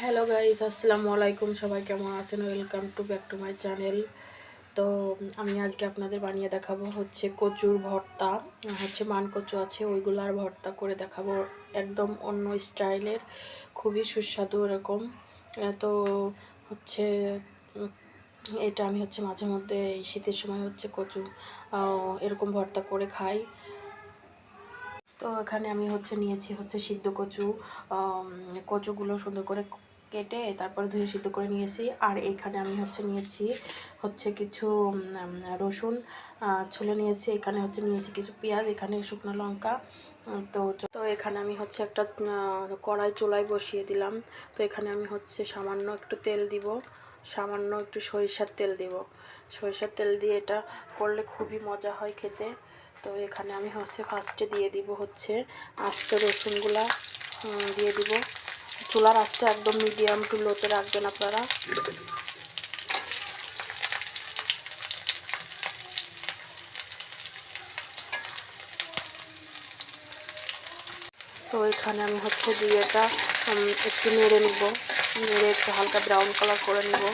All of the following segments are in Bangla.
হ্যালো গাইস, আসসালামু আলাইকুম। সবাই কেমন আছেন? Welcome to back to my channel. তো আমি আজকে আপনাদের বানিয়ে দেখাবো হচ্ছে কচুর ভর্তা। হচ্ছে মান কচু আছে, ওইগুলার ভর্তা করে দেখাবো, একদম অন্য স্টাইলের, খুবই সুস্বাদু এরকম। তো হচ্ছে এটা আমি হচ্ছে মাঝে মধ্যে এই শীতের সময় হচ্ছে কচু এরকম ভর্তা করে খাই। তো এখানে আমি হচ্ছে নিয়েছি হচ্ছে সিদ্ধ কচু। কচুগুলো সুন্দর করে কেটে তারপরে ধুয়ে সিদ্ধ করে নিয়েছি। আর এখানে আমি হচ্ছে নিয়েছি হচ্ছে কিছু রসুন ছুলে নিয়েছি। এখানে হচ্ছে নিয়েছি কিছু পেঁয়াজ, এখানে শুকনো লঙ্কা। তো তো এখানে আমি হচ্ছে একটা কড়াই চুলায় বসিয়ে দিলাম। তো এখানে আমি হচ্ছে সামান্য একটু তেল দিব, সামান্য একটু সরিষার তেল দিব। সরিষার তেল দিয়ে এটা করলে খুবই মজা হয় খেতে। তো এখানে আমি হচ্ছে ফার্স্টে দিয়ে দিব হচ্ছে আস্ত রসুনগুলা দিয়ে দিব। চুলার আঁচটা একদম মিডিয়াম টু লোতে রাখবেন আপনারা। তো এখানে আমি হচ্ছে দিয়ে এটা একটু নেড়ে নিব, নেড়ে একটু হালকা ব্রাউন কালার করে নিব।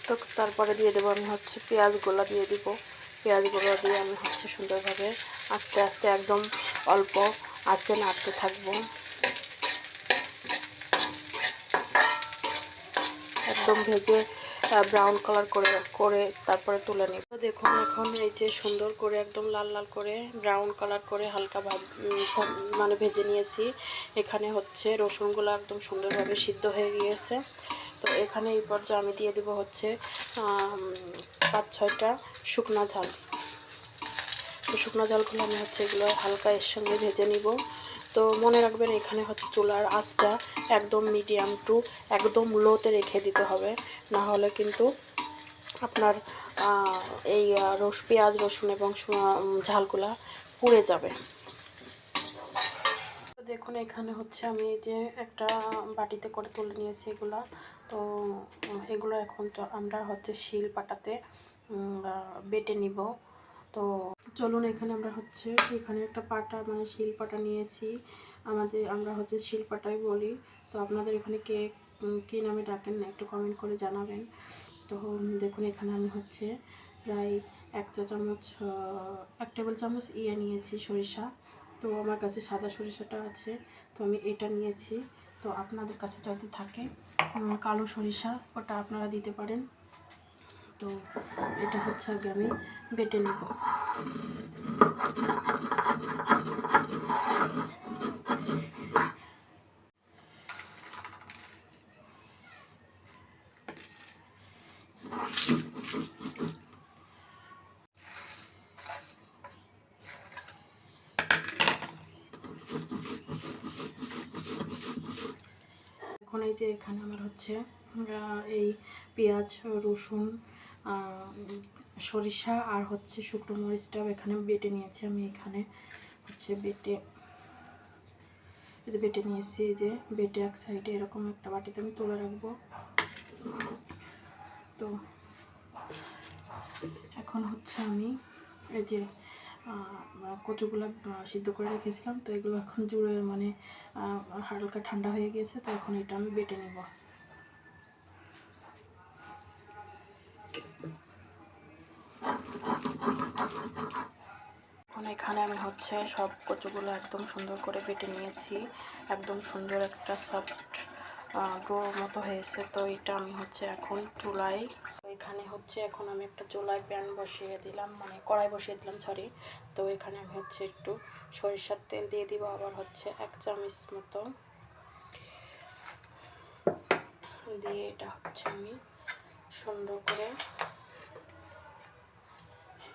তো তারপরে দিয়ে দেবো আমি হচ্ছে পেঁয়াজগুলো দিয়ে দিব। পেঁয়াজগুলো দিয়ে আমি হচ্ছে সুন্দরভাবে আস্তে আস্তে একদম অল্প আঁচে নাড়তে থাকবো, একদম ভেজে ব্রাউন কালার করে করে তারপরে তুলে নিব। তো দেখুন এখন এই যে সুন্দর করে একদম লাল লাল করে ব্রাউন কালার করে হালকা মানে ভেজে নিয়েছি। এখানে হচ্ছে রসুনগুলো একদম সুন্দরভাবে সিদ্ধ হয়ে গিয়েছে। তো এখানে এই পর্যায়ে আমি দিয়ে দেবো হচ্ছে 5-6টা শুকনা ঝাল। তো শুকনো ঝালগুলো আমি হচ্ছে এগুলো হালকা এর সঙ্গে ভেজে নিব। তো মনে রাখবেন এখানে হচ্ছে চুলার আঁচটা একদম মিডিয়াম টু একদম লোতে রেখে দিতে হবে, না হলে কিন্তু আপনার এই পেঁয়াজ রসুন এবং ঝালগুলা পুড়ে যাবে। তো দেখুন এখানে হচ্ছে আমি এই যে একটা বাটিতে করে তুলে নিয়েছি এগুলা। তো এগুলো এখন তো আমরা হচ্ছে শিল পাটাতে বেটে নিব। তো চলুন এখানে আমরা হচ্ছে এখানে একটা পাটা মানে শিল পাটা নিয়েছি। আমরা হচ্ছে শিল পাটাই বলি। তো আপনাদের এখানে কে কী নামে ডাকেন একটু কমেন্ট করে জানাবেন। তো দেখুন এখানে আমি হচ্ছে প্রায় 1 টেবিল চামচ নিয়েছি সরিষা। তো আমার কাছে সাদা সরিষাটা আছে, তো আমি এটা নিয়েছি। তো আপনাদের কাছে যদি থাকে কালো সরিষা, ওটা আপনারা দিতে পারেন। তো এটা হচ্ছে আগে আমি বেটে নেব। এখন এই যে এখানে আমার হচ্ছে এই পেঁয়াজ রসুন সরিষা আর হচ্ছে শুকনো মরিচটাও এখানে বেটে নিয়েছি। আমি এখানে হচ্ছে বেটে নিয়েছি। এই যে বেটে এক সাইডে এরকম একটা বাটিতে আমি তুলে রাখবো। তো এখন হচ্ছে আমি এই যে কচুগুলো সিদ্ধ করে রেখেছিলাম, তো এগুলো এখন জুড়ে মানে হালকা ঠান্ডা হয়ে গিয়েছে। তো এখন এটা আমি বেটে নেব। এখন এখানে আমি হচ্ছে সব কচুগুলো একদম সুন্দর করে বেটে নিয়েছি, একদম সুন্দর একটা সফট ডোর মতো হয়েছে। তো এটা আমি হচ্ছে এখন চুলায়, এখানে হচ্ছে এখন আমি একটা চুলায় প্যান বসিয়ে দিলাম, মানে কড়াই বসিয়ে দিলাম সরি। তো এখানে আমি হচ্ছে একটু সরিষার তেল দিয়ে দিব, আবার হচ্ছে 1 চামচ মতো দিয়ে এটা হচ্ছে আমি সুন্দর করে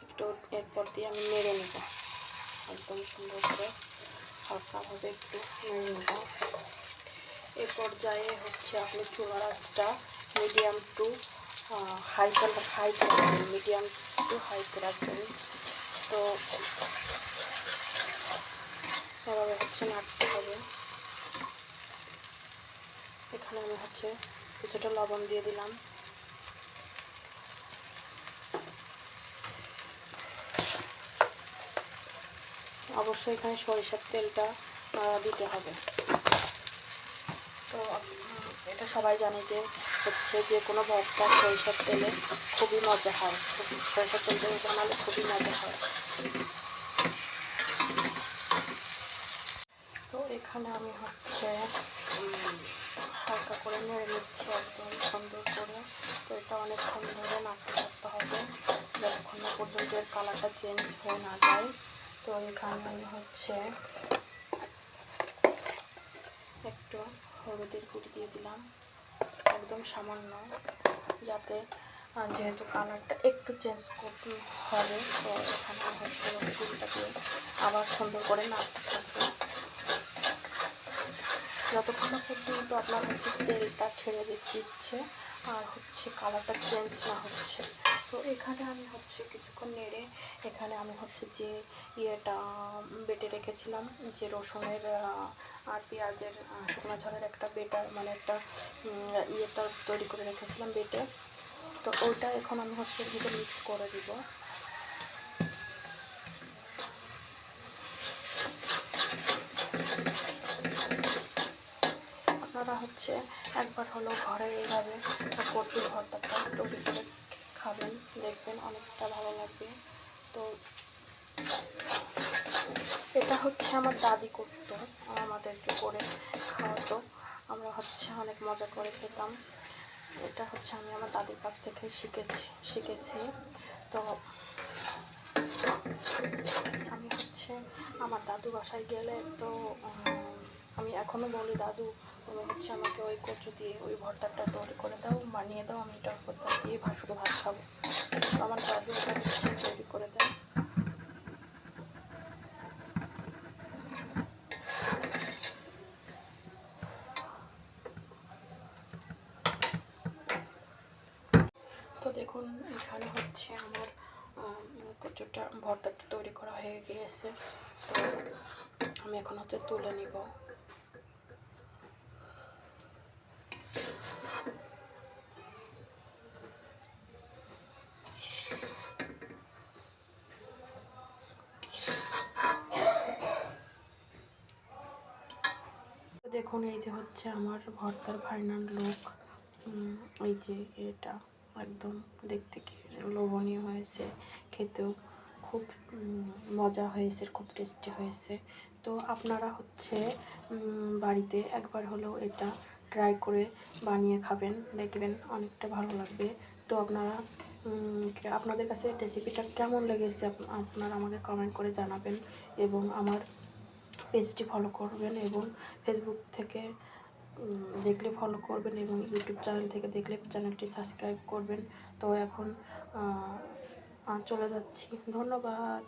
একটু এরপর দিয়ে আমি নেড়ে নেব, একদম সুন্দর করে হালকাভাবে একটু নেড়ে নেব। এ পর্যায়ে হচ্ছে আপনি চুলার আঁচটা মিডিয়াম টু হাইতে রাখবেন, মিডিয়াম টু হাইতে রাখবেন। তো এভাবে হচ্ছে নাড়তে হবে। এখানে আমি হচ্ছে কিছুটা লবণ দিয়ে দিলাম। অবশ্যই এখানে সরিষার তেলটা দিতে হবে। তো এটা সবাই জানে যে হচ্ছে যে কোনো ভর্তা সরিষার তেলে খুবই মজা হয়, সরিষার তেল দিয়ে বানালে খুবই মজা হয়। তো এখানে আমি হচ্ছে হালকা করে নেড়ে নিচ্ছি একদম সুন্দর করে। তো এটা অনেকক্ষণ ধরে নাড়তে থাকতে হবে যতক্ষণ না পর্যন্ত এর কালারটা চেঞ্জ হয়ে না যায়। তো এখানে আমি হচ্ছে একটু হলুদের গুঁড়ি দিয়ে দিলাম, একদম সামান্য, যাতে যেহেতু কালারটা একটু চেঞ্জ করতে হবে। তো এখানে হচ্ছে হলুদের গুঁড়িটা দিয়ে আবার সুন্দর করে নাড়তে থাকবে যতক্ষণ না পর্যন্ত আপনার হচ্ছে তেলটা ছেড়ে দিচ্ছে আর হচ্ছে কালারটা চেঞ্জ না হচ্ছে। তো এখানে আমি হচ্ছে কিছুক্ষণ নেড়ে এখানে আমি হচ্ছে যে বেটে রেখেছিলাম, যে রসুনের আর পেঁয়াজের শুকনো ঝালের একটা বেটার মানে একটা তৈরি করে রেখেছিলাম বেটে। তো ওইটা এখন আমি হচ্ছে এর ভিতরে মিক্স করে দিব। আপনারা হচ্ছে একবার হলেও ঘরে এইভাবে কচুর ভর্তাটা তৈরি করে খাবেন, দেখবেন অনেকটা ভালো লাগবে। তো এটা হচ্ছে আমার দাদি করতো, আমাদেরকে করে খাওয়াতো, আমরা হচ্ছে অনেক মজা করে খেতাম। এটা হচ্ছে আমি আমার দাদির কাছ থেকে শিখেছি। তো আমি হচ্ছে আমার দাদু বাসায় গেলে তো আমি এখনও বলি, দাদু তুমি হচ্ছে আমাকে ওই কচু দিয়ে ওই ভর্তাটা তৈরি করে দাও, বানিয়ে দাও, আমি এটা ভর্তা দিয়ে শুধু ভাত খাবো। তো আমার দাদু ওটা হচ্ছে তৈরি করে দেয়। তো দেখুন এখানে হচ্ছে আমার কচুটা ভর্তাটা তৈরি করা হয়ে গিয়েছে। তো আমি এখন হচ্ছে তুলে নিব। দেখুন এই যে হচ্ছে আমার ভর্তার ফাইনাল লুক। এই যে এটা একদম দেখতে কি লোভনীয় হয়েছে, খেতেও খুব মজা হয়েছে, খুব টেস্টি হয়েছে। তো আপনারা হচ্ছে বাড়িতে একবার হলেও এটা ট্রাই করে বানিয়ে খাবেন, দেখবেন অনেকটা ভালো লাগবে। তো আপনাদের কাছে রেসিপিটা কেমন লেগেছে আপনারা আমাকে কমেন্ট করে জানাবেন, এবং আমার পেজটি ফলো করবেন, এবং ফেসবুক থেকে দেখলে ফলো করবেন, এবং ইউটিউব চ্যানেল থেকে দেখলে চ্যানেলটি সাবস্ক্রাইব করবেন। তো এখন চলে যাচ্ছি, ধন্যবাদ।